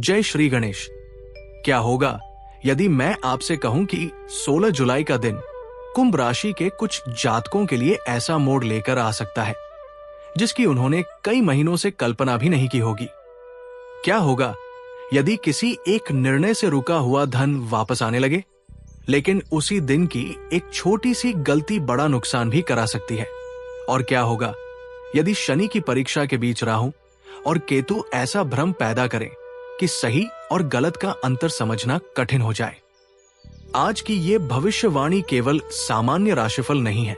जय श्री गणेश। क्या होगा यदि मैं आपसे कहूं कि 16 जुलाई का दिन कुंभ राशि के कुछ जातकों के लिए ऐसा मोड़ लेकर आ सकता है जिसकी उन्होंने कई महीनों से कल्पना भी नहीं की होगी। क्या होगा यदि किसी एक निर्णय से रुका हुआ धन वापस आने लगे, लेकिन उसी दिन की एक छोटी सी गलती बड़ा नुकसान भी करा सकती है। और क्या होगा यदि शनि की परीक्षा के बीच राहु और केतु ऐसा भ्रम पैदा करें कि सही और गलत का अंतर समझना कठिन हो जाए। आज की ये भविष्यवाणी केवल सामान्य राशिफल नहीं है।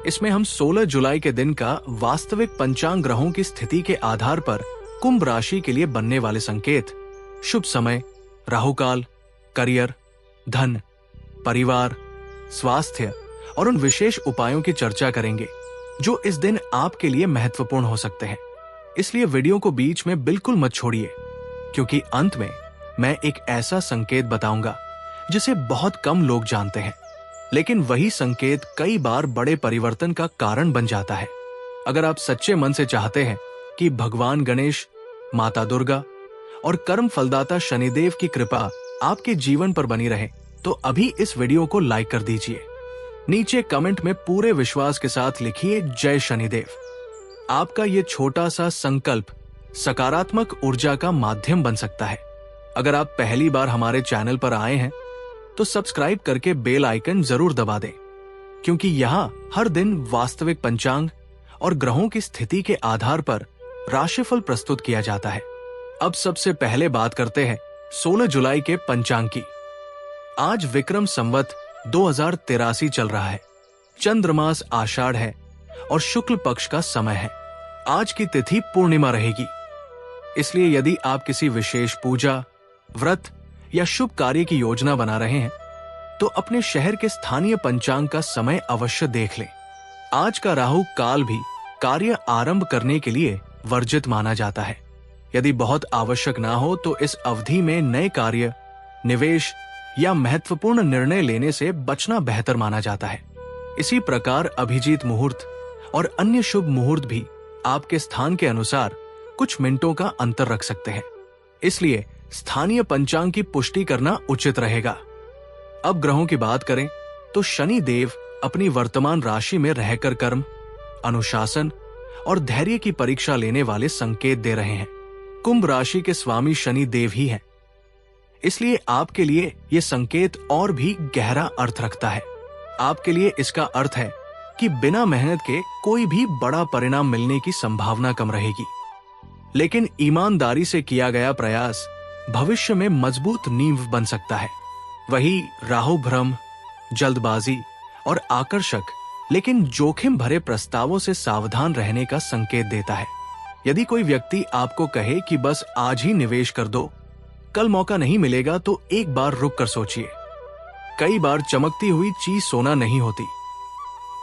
इसमें हम 16 जुलाई के दिन का वास्तविक पंचांग ग्रहों की स्थिति के आधार पर कुंभ राशि के लिए बनने वाले संकेत, शुभ समय, राहुकाल, करियर, धन, परिवार, स्वास्थ्य और उन विशेष उपायों की चर्चा करेंगे जो इस दिन आपके लिए महत्वपूर्ण हो सकते हैं। इसलिए वीडियो को बीच में बिल्कुल मत छोड़िए, क्योंकि अंत में मैं एक ऐसा संकेत बताऊंगा जिसे बहुत कम लोग जानते हैं, लेकिन वही संकेत कई बार बड़े परिवर्तन का कारण बन जाता है। अगर आप सच्चे मन से चाहते हैं कि भगवान गणेश, माता दुर्गा और कर्म फलदाता शनिदेव की कृपा आपके जीवन पर बनी रहे, तो अभी इस वीडियो को लाइक कर दीजिए। नीचे कमेंट में पूरे विश्वास के साथ लिखिए जय शनिदेव। आपका ये छोटा सा संकल्प सकारात्मक ऊर्जा का माध्यम बन सकता है। अगर आप पहली बार हमारे चैनल पर आए हैं तो सब्सक्राइब करके बेल आइकन जरूर दबा दें, क्योंकि यहाँ हर दिन वास्तविक पंचांग और ग्रहों की स्थिति के आधार पर राशिफल प्रस्तुत किया जाता है। अब सबसे पहले बात करते हैं 16 जुलाई के पंचांग की। आज विक्रम संवत 2083 चल रहा है। चंद्रमास आषाढ़ है और शुक्ल पक्ष का समय है। आज की तिथि पूर्णिमा रहेगी। इसलिए यदि आप किसी विशेष पूजा, व्रत या शुभ कार्य की योजना बना रहे हैं तो अपने शहर के स्थानीय पंचांग का समय अवश्य देख लें। आज का राहु काल भी कार्य आरंभ करने के लिए वर्जित माना जाता है। यदि बहुत आवश्यक ना हो तो इस अवधि में नए कार्य, निवेश या महत्वपूर्ण निर्णय लेने से बचना बेहतर माना जाता है। इसी प्रकार अभिजीत मुहूर्त और अन्य शुभ मुहूर्त भी आपके स्थान के अनुसार कुछ मिनटों का अंतर रख सकते हैं। इसलिए स्थानीय पंचांग की पुष्टि करना उचित रहेगा। अब ग्रहों की बात करें तो शनि देव अपनी वर्तमान राशि में रहकर कर्म, अनुशासन और धैर्य की परीक्षा लेने वाले संकेत दे रहे हैं। कुंभ राशि के स्वामी शनि देव ही हैं। इसलिए आपके लिए यह संकेत और भी गहरा अर्थ रखता है। आपके लिए इसका अर्थ है कि बिना मेहनत के कोई भी बड़ा परिणाम मिलने की संभावना कम रहेगी, लेकिन ईमानदारी से किया गया प्रयास भविष्य में मजबूत नींव बन सकता है। वही राहु भ्रम, जल्दबाजी और आकर्षक लेकिन जोखिम भरे प्रस्तावों से सावधान रहने का संकेत देता है। यदि कोई व्यक्ति आपको कहे कि बस आज ही निवेश कर दो, कल मौका नहीं मिलेगा, तो एक बार रुक कर सोचिए। कई बार चमकती हुई चीज सोना नहीं होती।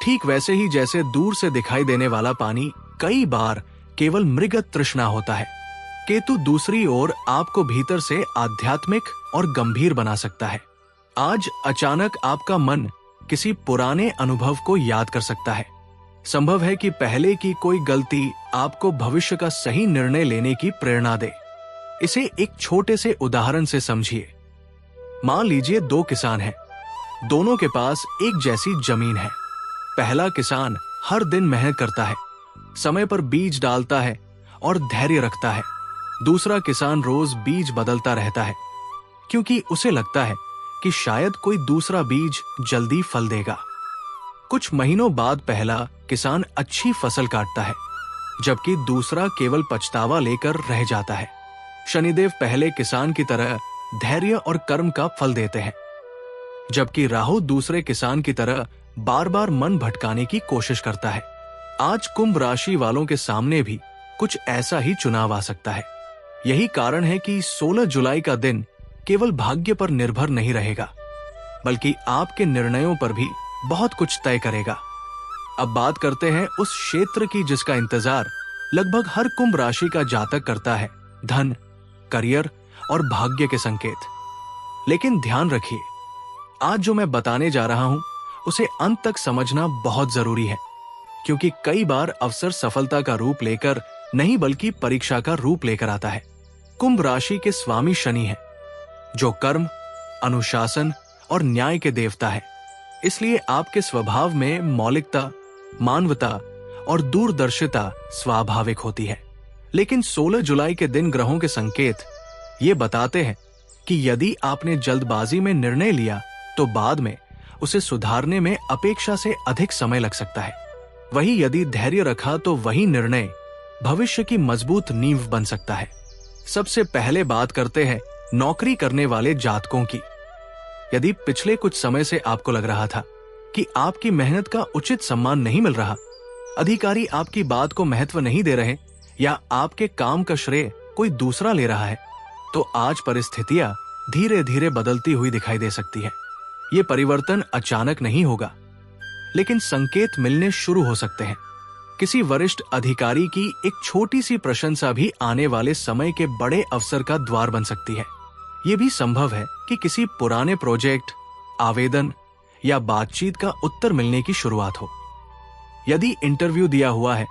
ठीक वैसे ही जैसे दूर से दिखाई देने वाला पानी कई बार केवल मृगत तृष्णा होता है, केतु दूसरी ओर आपको भीतर से आध्यात्मिक और गंभीर बना सकता है। आज अचानक आपका मन किसी पुराने अनुभव को याद कर सकता है। संभव है कि पहले की कोई गलती आपको भविष्य का सही निर्णय लेने की प्रेरणा दे। इसे एक छोटे से उदाहरण से समझिए। मान लीजिए दो किसान हैं। दोनों के पास एक जैसी जमीन है। पहला किसान हर दिन मेहनत करता है, समय पर बीज डालता है और धैर्य रखता है। दूसरा किसान रोज बीज बदलता रहता है, क्योंकि उसे लगता है कि शायद कोई दूसरा बीज जल्दी फल देगा। कुछ महीनों बाद पहला किसान अच्छी फसल काटता है, जबकि दूसरा केवल पछतावा लेकर रह जाता है। शनिदेव पहले किसान की तरह धैर्य और कर्म का फल देते हैं, जबकि राहु दूसरे किसान की तरह बार बार मन भटकाने की कोशिश करता है। आज कुंभ राशि वालों के सामने भी कुछ ऐसा ही चुनाव आ सकता है। यही कारण है कि 16 जुलाई का दिन केवल भाग्य पर निर्भर नहीं रहेगा, बल्कि आपके निर्णयों पर भी बहुत कुछ तय करेगा। अब बात करते हैं उस क्षेत्र की जिसका इंतजार लगभग हर कुंभ राशि का जातक करता है, धन, करियर और भाग्य के संकेत। लेकिन ध्यान रखिए, आज जो मैं बताने जा रहा हूं उसे अंत तक समझना बहुत जरूरी है, क्योंकि कई बार अवसर सफलता का रूप लेकर नहीं बल्कि परीक्षा का रूप लेकर आता है। कुंभ राशि के स्वामी शनि हैं, जो कर्म, अनुशासन और न्याय के देवता है। इसलिए आपके स्वभाव में मौलिकता, मानवता और दूरदर्शिता स्वाभाविक होती है। लेकिन 16 जुलाई के दिन ग्रहों के संकेत ये बताते हैं कि यदि आपने जल्दबाजी में निर्णय लिया तो बाद में उसे सुधारने में अपेक्षा से अधिक समय लग सकता है। वहीं यदि धैर्य रखा तो वही निर्णय भविष्य की मजबूत नींव बन सकता है। सबसे पहले बात करते हैं नौकरी करने वाले जातकों की। यदि पिछले कुछ समय से आपको लग रहा था कि आपकी मेहनत का उचित सम्मान नहीं मिल रहा, अधिकारी आपकी बात को महत्व नहीं दे रहे या आपके काम का श्रेय कोई दूसरा ले रहा है, तो आज परिस्थितियां धीरे धीरे बदलती हुई दिखाई दे सकती है। ये परिवर्तन अचानक नहीं होगा, लेकिन संकेत मिलने शुरू हो सकते हैं। किसी वरिष्ठ अधिकारी की एक छोटी सी प्रशंसा भी आने वाले समय के बड़े अवसर का द्वार बन सकती है। ये भी संभव है कि किसी पुराने प्रोजेक्ट, आवेदन या बातचीत का उत्तर मिलने की शुरुआत हो। यदि इंटरव्यू दिया हुआ है,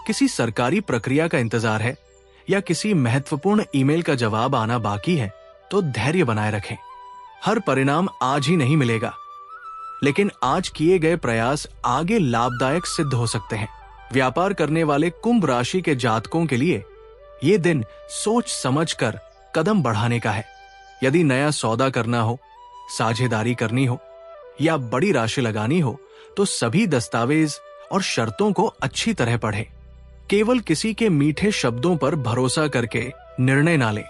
किसी सरकारी प्रक्रिया का इंतजार है या किसी महत्वपूर्ण ईमेल का जवाब आना बाकी है, तो धैर्य बनाए रखें। हर परिणाम आज ही नहीं मिलेगा, लेकिन आज किए गए प्रयास आगे लाभदायक सिद्ध हो सकते हैं। व्यापार करने वाले कुंभ राशि के जातकों के लिए ये दिन सोच समझकर कदम बढ़ाने का है। यदि नया सौदा करना हो, साझेदारी करनी हो या बड़ी राशि लगानी हो, तो सभी दस्तावेज और शर्तों को अच्छी तरह पढ़ें। केवल किसी के मीठे शब्दों पर भरोसा करके निर्णय ना लें।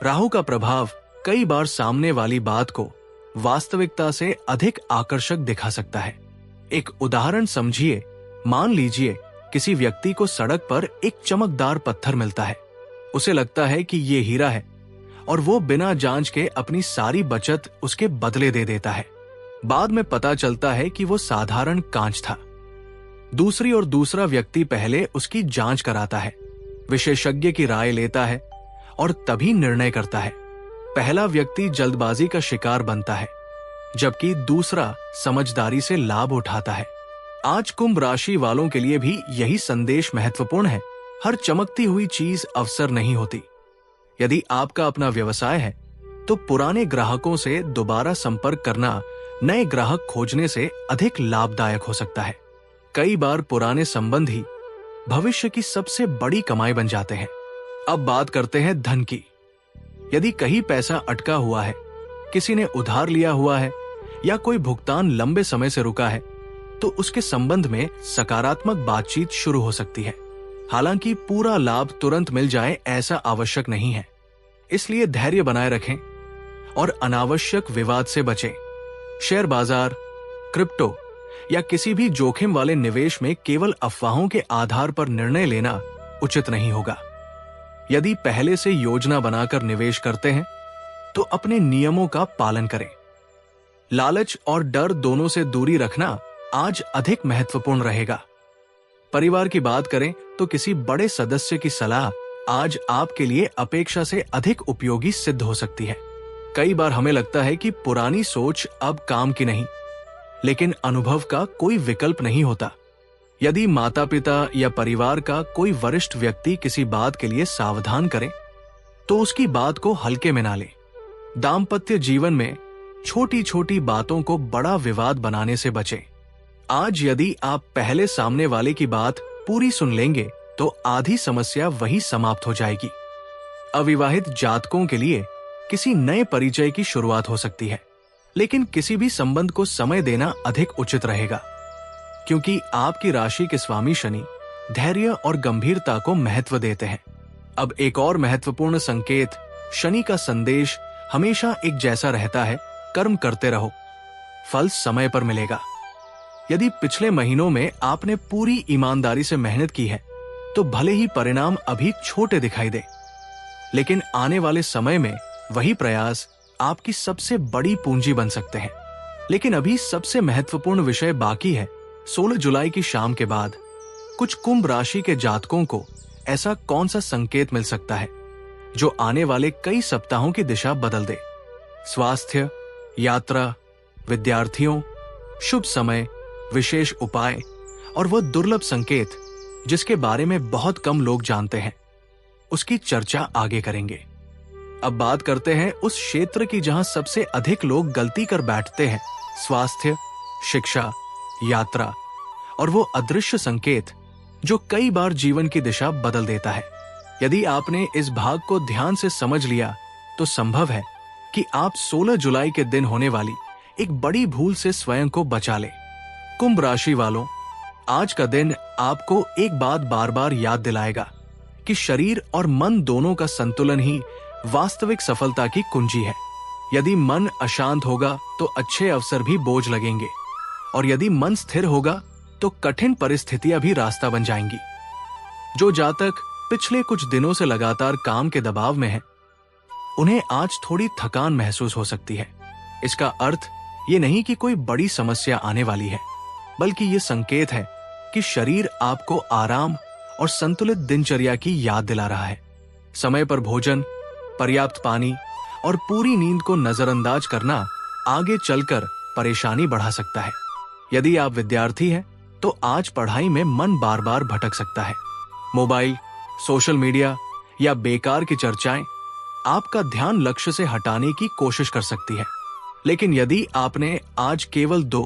राहु का प्रभाव कई बार सामने वाली बात को वास्तविकता से अधिक आकर्षक दिखा सकता है। एक उदाहरण समझिए। मान लीजिए किसी व्यक्ति को सड़क पर एक चमकदार पत्थर मिलता है। उसे लगता है कि ये हीरा है और वो बिना जांच के अपनी सारी बचत उसके बदले दे देता है। बाद में पता चलता है कि वो साधारण कांच था। दूसरी और दूसरा व्यक्ति पहले उसकी जांच कराता है, विशेषज्ञ की राय लेता है और तभी निर्णय करता है। पहला व्यक्ति जल्दबाजी का शिकार बनता है, जबकि दूसरा समझदारी से लाभ उठाता है। आज कुंभ राशि वालों के लिए भी यही संदेश महत्वपूर्ण है। हर चमकती हुई चीज अवसर नहीं होती। यदि आपका अपना व्यवसाय है, तो पुराने ग्राहकों से दोबारा संपर्क करना नए ग्राहक खोजने से अधिक लाभदायक हो सकता है। कई बार पुराने संबंध ही भविष्य की सबसे बड़ी कमाई बन जाते हैं। अब बात करते हैं धन की। यदि कहीं पैसा अटका हुआ है, किसी ने उधार लिया हुआ है या कोई भुगतान लंबे समय से रुका है, तो उसके संबंध में सकारात्मक बातचीत शुरू हो सकती है। हालांकि पूरा लाभ तुरंत मिल जाए ऐसा आवश्यक नहीं है, इसलिए धैर्य बनाए रखें और अनावश्यक विवाद से बचें। शेयर बाजार, क्रिप्टो या किसी भी जोखिम वाले निवेश में केवल अफवाहों के आधार पर निर्णय लेना उचित नहीं होगा। यदि पहले से योजना बनाकर निवेश करते हैं, तो अपने नियमों का पालन करें। लालच और डर दोनों से दूरी रखना आज अधिक महत्वपूर्ण रहेगा। परिवार की बात करें तो किसी बड़े सदस्य की सलाह आज आपके लिए अपेक्षा से अधिक उपयोगी सिद्ध हो सकती है। कई बार हमें लगता है कि पुरानी सोच अब काम की नहीं, लेकिन अनुभव का कोई विकल्प नहीं होता। यदि माता पिता या परिवार का कोई वरिष्ठ व्यक्ति किसी बात के लिए सावधान करे, तो उसकी बात को हल्के में ना ले। दाम्पत्य जीवन में छोटी छोटी बातों को बड़ा विवाद बनाने से बचें। आज यदि आप पहले सामने वाले की बात पूरी सुन लेंगे, तो आधी समस्या वही समाप्त हो जाएगी। अविवाहित जातकों के लिए किसी नए परिचय की शुरुआत हो सकती है, लेकिन किसी भी संबंध को समय देना अधिक उचित रहेगा, क्योंकि आपकी राशि के स्वामी शनि धैर्य और गंभीरता को महत्व देते हैं। अब एक और महत्वपूर्ण संकेत, शनि का संदेश हमेशा एक जैसा रहता है, कर्म करते रहो, फल समय पर मिलेगा। यदि पिछले महीनों में आपने पूरी ईमानदारी से मेहनत की है, तो भले ही परिणाम अभी छोटे दिखाई दे, लेकिन आने वाले समय में वही प्रयास आपकी सबसे बड़ी पूंजी बन सकते हैं। लेकिन अभी सबसे महत्वपूर्ण विषय बाकी है। 16 जुलाई की शाम के बाद कुछ कुंभ राशि के जातकों को ऐसा कौन सा संकेत मिल सकता है जो आने वाले कई सप्ताहों की दिशा बदल दे। स्वास्थ्य, यात्रा, विद्यार्थियों, शुभ समय, विशेष उपाय और वह दुर्लभ संकेत जिसके बारे में बहुत कम लोग जानते हैं, उसकी चर्चा आगे करेंगे। अब बात करते हैं उस क्षेत्र की जहां सबसे अधिक लोग गलती कर बैठते हैं, स्वास्थ्य, शिक्षा, यात्रा और वो अदृश्य संकेत जो कई बार जीवन की दिशा बदल देता है। यदि आपने इस भाग को ध्यान से समझ लिया तो संभव है कि आप 16 जुलाई के दिन होने वाली एक बड़ी भूल से स्वयं को बचा लें। कुंभ राशि वालों, आज का दिन आपको एक बात बार बार याद दिलाएगा कि शरीर और मन दोनों का संतुलन ही वास्तविक सफलता की कुंजी है। यदि मन अशांत होगा तो अच्छे अवसर भी बोझ लगेंगे, और यदि मन स्थिर होगा तो कठिन परिस्थितियां भी रास्ता बन जाएंगी। जो जातक पिछले कुछ दिनों से लगातार काम के दबाव में हैं, उन्हें आज थोड़ी थकान महसूस हो सकती है। इसका अर्थ ये नहीं कि कोई बड़ी समस्या आने वाली है, बल्कि ये संकेत है कि शरीर आपको आराम और संतुलित दिनचर्या की याद दिला रहा है। समय पर भोजन, पर्याप्त पानी और पूरी नींद को नजरअंदाज करना आगे चलकर परेशानी बढ़ा सकता है। यदि आप विद्यार्थी हैं तो आज पढ़ाई में मन बार बार भटक सकता है। मोबाइल, सोशल मीडिया या बेकार की चर्चाएं आपका ध्यान लक्ष्य से हटाने की कोशिश कर सकती है। लेकिन यदि आपने आज केवल 2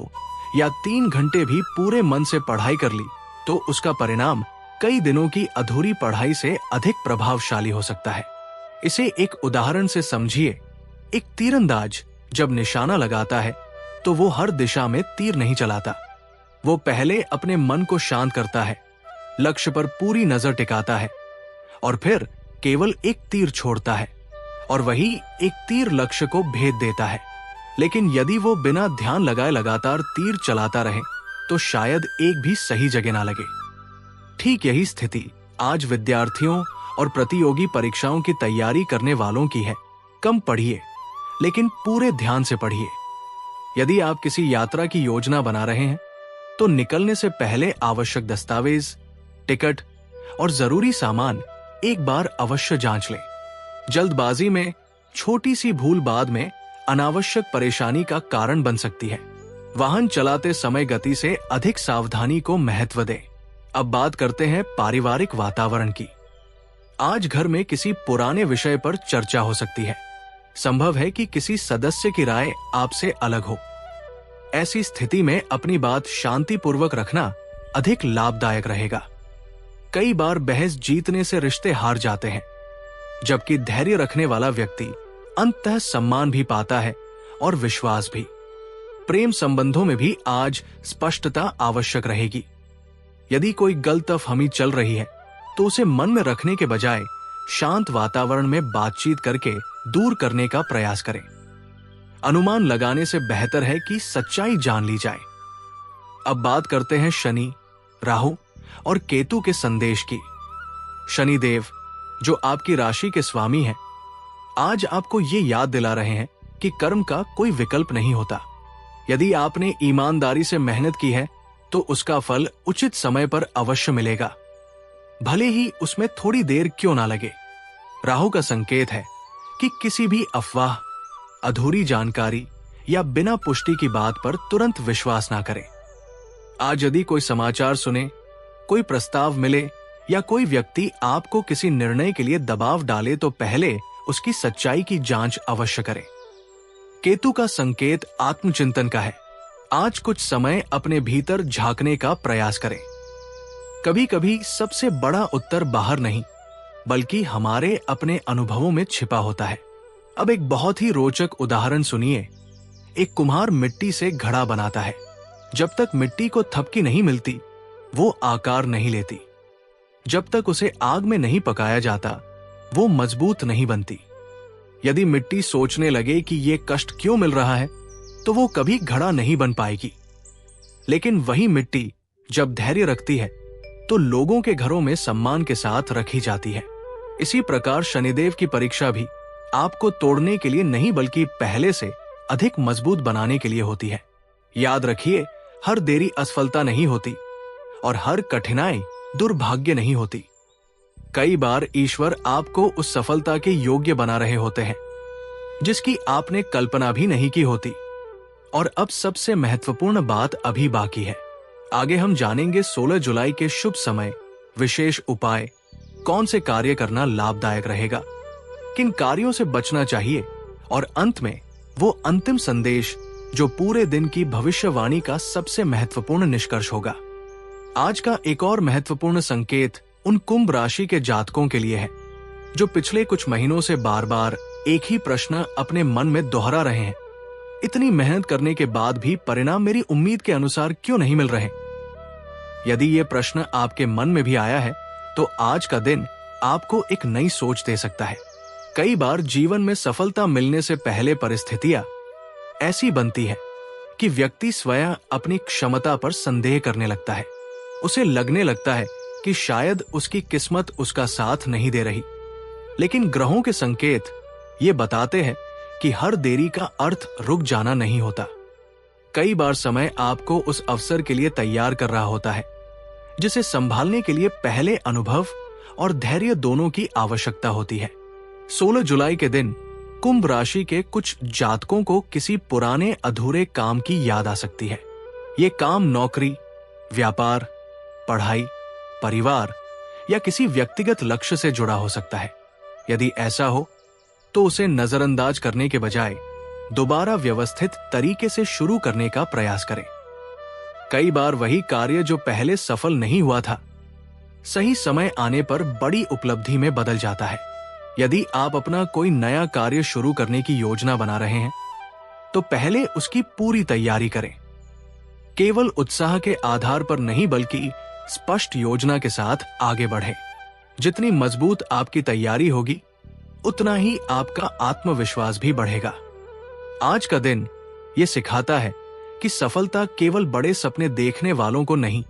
या 3 घंटे भी पूरे मन से पढ़ाई कर ली तो उसका परिणाम कई दिनों की अधूरी पढ़ाई से अधिक प्रभावशाली हो सकता है। इसे एक उदाहरण से समझिए। एक तीरंदाज जब निशाना लगाता है तो वो हर दिशा में तीर नहीं चलाता। वो पहले अपने मन को शांत करता है, लक्ष्य पर पूरी नजर टिकाता है और फिर केवल एक तीर छोड़ता है, और वही एक तीर लक्ष्य को भेद देता है। लेकिन यदि वो बिना ध्यान लगाए लगातार तीर चलाता रहे तो शायद एक भी सही जगह ना लगे। ठीक यही स्थिति आज विद्यार्थियों और प्रतियोगी परीक्षाओं की तैयारी करने वालों की है। कम पढ़िए, लेकिन पूरे ध्यान से पढ़िए। यदि आप किसी यात्रा की योजना बना रहे हैं तो निकलने से पहले आवश्यक दस्तावेज, टिकट और जरूरी सामान एक बार अवश्य जांच लें। जल्दबाजी में छोटी सी भूल बाद में अनावश्यक परेशानी का कारण बन सकती है। वाहन चलाते समय गति से अधिक सावधानी को महत्व दें। अब बात करते हैं पारिवारिक वातावरण की। आज घर में किसी पुराने विषय पर चर्चा हो सकती है। संभव है कि किसी सदस्य की राय आपसे अलग हो। ऐसी स्थिति में अपनी बात शांतिपूर्वक रखना अधिक लाभदायक रहेगा। कई बार बहस जीतने से रिश्ते हार जाते हैं, जबकि धैर्य रखने वाला व्यक्ति अंततः सम्मान भी पाता है और विश्वास भी। प्रेम संबंधों में भी आज स्पष्टता आवश्यक रहेगी। यदि कोई गलतफहमी चल रही है तो उसे मन में रखने के बजाय शांत वातावरण में बातचीत करके दूर करने का प्रयास करें। अनुमान लगाने से बेहतर है कि सच्चाई जान ली जाए। अब बात करते हैं शनि, राहु और केतु के संदेश की। शनिदेव, जो आपकी राशि के स्वामी हैं, आज आपको ये याद दिला रहे हैं कि कर्म का कोई विकल्प नहीं होता। यदि आपने ईमानदारी से मेहनत की है तो उसका फल उचित समय पर अवश्य मिलेगा, भले ही उसमें थोड़ी देर क्यों ना लगे। राहु का संकेत है कि किसी भी अफवाह, अधूरी जानकारी या बिना पुष्टि की बात पर तुरंत विश्वास ना करें। आज यदि कोई समाचार सुने, कोई प्रस्ताव मिले या कोई व्यक्ति आपको किसी निर्णय के लिए दबाव डाले तो पहले उसकी सच्चाई की जांच अवश्य करें। केतु का संकेत आत्मचिंतन का है। आज कुछ समय अपने भीतर झांकने का प्रयास करें। कभी कभी सबसे बड़ा उत्तर बाहर नहीं, बल्कि हमारे अपने अनुभवों में छिपा होता है। अब एक बहुत ही रोचक उदाहरण सुनिए। एक कुम्हार मिट्टी से घड़ा बनाता है। जब तक मिट्टी को थपकी नहीं मिलती, वो आकार नहीं लेती। जब तक उसे आग में नहीं पकाया जाता, वो मजबूत नहीं बनती। यदि मिट्टी सोचने लगे कि ये कष्ट क्यों मिल रहा है, तो वो कभी घड़ा नहीं बन पाएगी। लेकिन वही मिट्टी जब धैर्य रखती है, तो लोगों के घरों में सम्मान के साथ रखी जाती है। इसी प्रकार शनिदेव की परीक्षा भी आपको तोड़ने के लिए नहीं, बल्कि पहले से अधिक मजबूत बनाने के लिए होती है। याद रखिए, हर देरी असफलता नहीं होती और हर कठिनाई दुर्भाग्य नहीं होती। कई बार ईश्वर आपको उस सफलता के योग्य बना रहे होते हैं जिसकी आपने कल्पना भी नहीं की होती। और अब सबसे महत्वपूर्ण बात अभी बाकी है। आगे हम जानेंगे 16 जुलाई के शुभ समय, विशेष उपाय, कौन से कार्य करना लाभदायक रहेगा। किन कार्यों से बचना चाहिए और अंत में वो अंतिम संदेश जो पूरे दिन की भविष्यवाणी का सबसे महत्वपूर्ण निष्कर्ष होगा। आज का एक और महत्वपूर्ण संकेत उन कुंभ राशि के जातकों के लिए है जो पिछले कुछ महीनों से बार बार एक ही प्रश्न अपने मन में दोहरा रहे हैं। इतनी मेहनत करने के बाद भी परिणाम मेरी उम्मीद के अनुसार क्यों नहीं मिल रहे? यदि ये प्रश्न आपके मन में भी आया है तो आज का दिन आपको एक नई सोच दे सकता है। कई बार जीवन में सफलता मिलने से पहले परिस्थितियां ऐसी बनती है कि व्यक्ति स्वयं अपनी क्षमता पर संदेह करने लगता है। उसे लगने लगता है कि शायद उसकी किस्मत उसका साथ नहीं दे रही। लेकिन ग्रहों के संकेत ये बताते हैं कि हर देरी का अर्थ रुक जाना नहीं होता। कई बार समय आपको उस अवसर के लिए तैयार कर रहा होता है जिसे संभालने के लिए पहले अनुभव और धैर्य दोनों की आवश्यकता होती है। 16 जुलाई के दिन कुंभ राशि के कुछ जातकों को किसी पुराने अधूरे काम की याद आ सकती है। ये काम नौकरी, व्यापार, पढ़ाई, परिवार या किसी व्यक्तिगत लक्ष्य से जुड़ा हो सकता है। यदि ऐसा हो तो उसे नजरअंदाज करने के बजाय दोबारा व्यवस्थित तरीके से शुरू करने का प्रयास करें। कई बार वही कार्य जो पहले सफल नहीं हुआ था, सही समय आने पर बड़ी उपलब्धि में बदल जाता है। यदि आप अपना कोई नया कार्य शुरू करने की योजना बना रहे हैं तो पहले उसकी पूरी तैयारी करें। केवल उत्साह के आधार पर नहीं बल्कि स्पष्ट योजना के साथ आगे बढ़ें। जितनी मजबूत आपकी तैयारी होगी उतना ही आपका आत्मविश्वास भी बढ़ेगा। आज का दिन ये सिखाता है कि सफलता केवल बड़े सपने देखने वालों को नहीं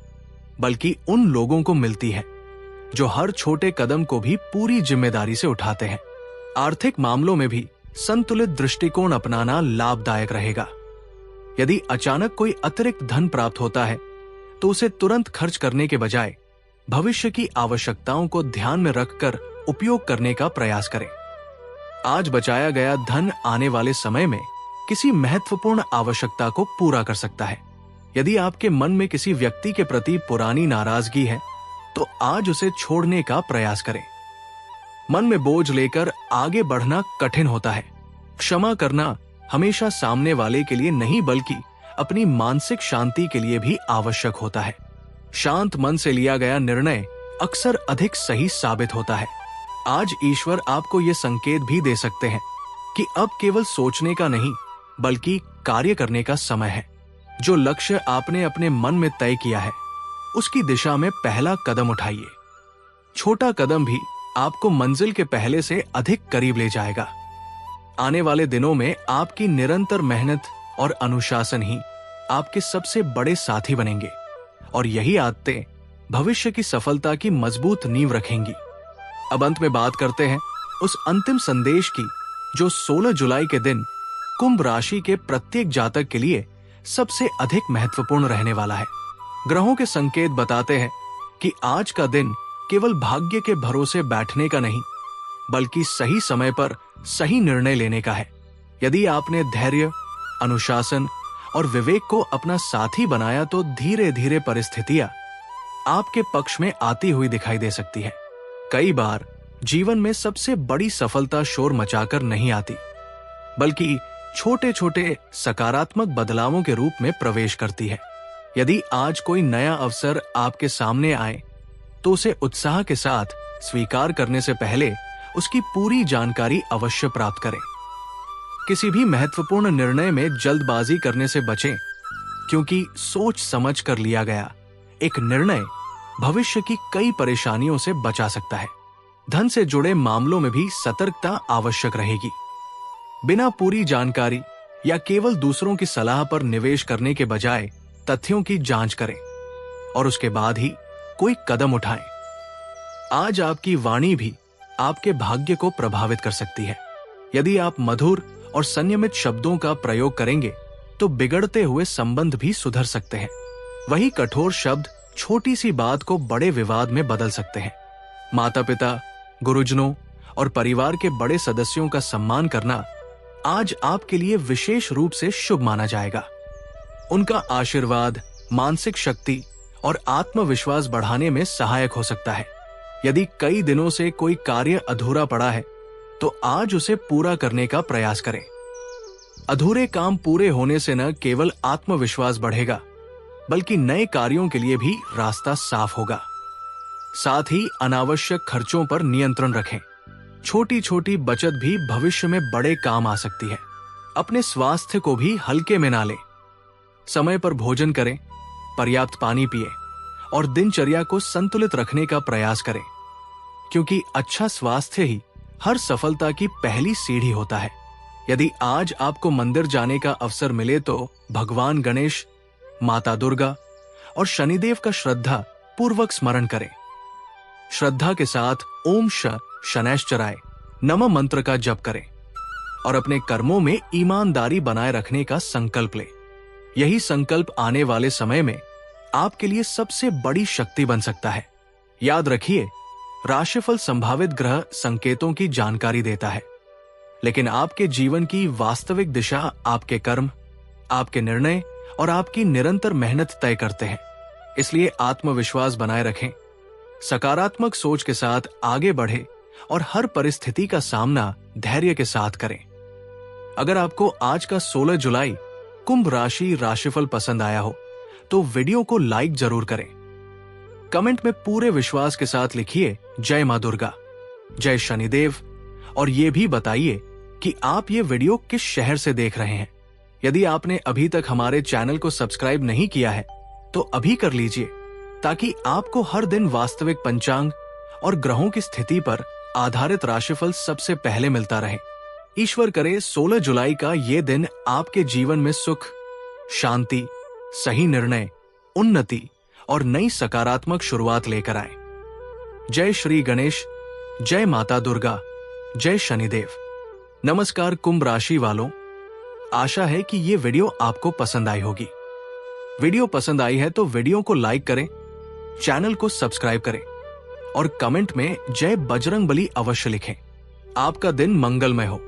बल्कि उन लोगों को मिलती है जो हर छोटे कदम को भी पूरी जिम्मेदारी से उठाते हैं। आर्थिक मामलों में भी संतुलित दृष्टिकोण अपनाना लाभदायक रहेगा। यदि अचानक कोई अतिरिक्त धन प्राप्त होता है तो उसे तुरंत खर्च करने के बजाय भविष्य की आवश्यकताओं को ध्यान में रखकर उपयोग करने का प्रयास करें। आज बचाया गया धन आने वाले समय में किसी महत्वपूर्ण आवश्यकता को पूरा कर सकता है। यदि आपके मन में किसी व्यक्ति के प्रति पुरानी नाराजगी है तो आज उसे छोड़ने का प्रयास करें। मन में बोझ लेकर आगे बढ़ना कठिन होता है। क्षमा करना हमेशा सामने वाले के लिए नहीं बल्कि अपनी मानसिक शांति के लिए भी आवश्यक होता है। शांत मन से लिया गया निर्णय अक्सर अधिक सही साबित होता है। आज ईश्वर आपको ये संकेत भी दे सकते हैं कि अब केवल सोचने का नहीं बल्कि कार्य करने का समय है। जो लक्ष्य आपने अपने मन में तय किया है उसकी दिशा में पहला कदम उठाइए। छोटा कदम भी आपको मंजिल के पहले से अधिक करीब ले जाएगा। आने वाले दिनों में आपकी निरंतर मेहनत और अनुशासन ही आपके सबसे बड़े साथी बनेंगे और यही आदतें भविष्य की सफलता की मजबूत नींव रखेंगी। अब अंत में बात करते हैं उस अंतिम संदेश की जो 16 जुलाई के दिन कुंभ राशि के प्रत्येक जातक के लिए सबसे अधिक महत्वपूर्ण रहने वाला है। ग्रहों के संकेत बताते हैं कि आज का दिन केवल भाग्य के भरोसे बैठने का नहीं बल्कि सही समय पर सही निर्णय लेने का है। यदि आपने धैर्य, अनुशासन और विवेक को अपना साथी बनाया तो धीरे धीरे परिस्थितियां आपके पक्ष में आती हुई दिखाई दे सकती है। कई बार जीवन में सबसे बड़ी सफलता शोर मचाकर नहीं आती बल्कि छोटे छोटे सकारात्मक बदलावों के रूप में प्रवेश करती है। यदि आज कोई नया अवसर आपके सामने आए तो उसे उत्साह के साथ स्वीकार करने से पहले उसकी पूरी जानकारी अवश्य प्राप्त करें। किसी भी महत्वपूर्ण निर्णय में जल्दबाजी करने से बचें क्योंकि सोच समझ कर लिया गया एक निर्णय भविष्य की कई परेशानियों से बचा सकता है। धन से जुड़े मामलों में भी सतर्कता आवश्यक रहेगी। बिना पूरी जानकारी या केवल दूसरों की सलाह पर निवेश करने के बजाय तथ्यों की जांच करें और उसके बाद ही कोई कदम उठाएं। आज आपकी वाणी भी आपके भाग्य को प्रभावित कर सकती है। यदि आप मधुर और संयमित शब्दों का प्रयोग करेंगे तो बिगड़ते हुए संबंध भी सुधर सकते हैं। वही कठोर शब्द छोटी सी बात को बड़े विवाद में बदल सकते हैं। माता पिता, गुरुजनों और परिवार के बड़े सदस्यों का सम्मान करना आज आपके लिए विशेष रूप से शुभ माना जाएगा। उनका आशीर्वाद मानसिक शक्ति और आत्मविश्वास बढ़ाने में सहायक हो सकता है। यदि कई दिनों से कोई कार्य अधूरा पड़ा है तो आज उसे पूरा करने का प्रयास करें। अधूरे काम पूरे होने से न केवल आत्मविश्वास बढ़ेगा, बल्कि नए कार्यों के लिए भी रास्ता साफ होगा। साथ ही अनावश्यक खर्चों पर नियंत्रण रखें। छोटी छोटी बचत भी भविष्य में बड़े काम आ सकती है। अपने स्वास्थ्य को भी हल्के में ना लें। समय पर भोजन करें, पर्याप्त पानी पिए और दिनचर्या को संतुलित रखने का प्रयास करें, क्योंकि अच्छा स्वास्थ्य ही हर सफलता की पहली सीढ़ी होता है। यदि आज आपको मंदिर जाने का अवसर मिले तो भगवान गणेश, माता दुर्गा और शनिदेव का श्रद्धा पूर्वक स्मरण करें। श्रद्धा के साथ ओम शनैश्चराय नमः मंत्र का जप करें और अपने कर्मों में ईमानदारी बनाए रखने का संकल्प लें। यही संकल्प आने वाले समय में आपके लिए सबसे बड़ी शक्ति बन सकता है। याद रखिए, राशिफल संभावित ग्रह संकेतों की जानकारी देता है, लेकिन आपके जीवन की वास्तविक दिशा आपके कर्म, आपके निर्णय और आपकी निरंतर मेहनत तय करते हैं। इसलिए आत्मविश्वास बनाए रखें, सकारात्मक सोच के साथ आगे बढ़े और हर परिस्थिति का सामना धैर्य के साथ करें। अगर आपको आज का 16 जुलाई कुंभ राशि राशिफल पसंद आया हो तो वीडियो को लाइक जरूर करें। कमेंट में पूरे विश्वास के साथ लिखिए जय मां दुर्गा, जय शनिदेव और ये भी बताइए कि आप ये वीडियो किस शहर से देख रहे हैं। यदि आपने अभी तक हमारे चैनल को सब्सक्राइब नहीं किया है तो अभी कर लीजिए, ताकि आपको हर दिन वास्तविक पंचांग और ग्रहों की स्थिति पर आधारित राशिफल सबसे पहले मिलता रहे। ईश्वर करे 16 जुलाई का ये दिन आपके जीवन में सुख, शांति, सही निर्णय, उन्नति और नई सकारात्मक शुरुआत लेकर आए। जय श्री गणेश, जय माता दुर्गा, जय शनिदेव। नमस्कार कुंभ राशि वालों, आशा है कि ये वीडियो आपको पसंद आई होगी। वीडियो पसंद आई है तो वीडियो को लाइक करें, चैनल को सब्सक्राइब करें और कमेंट में जय बजरंगबली अवश्य लिखें। आपका दिन मंगलमय हो।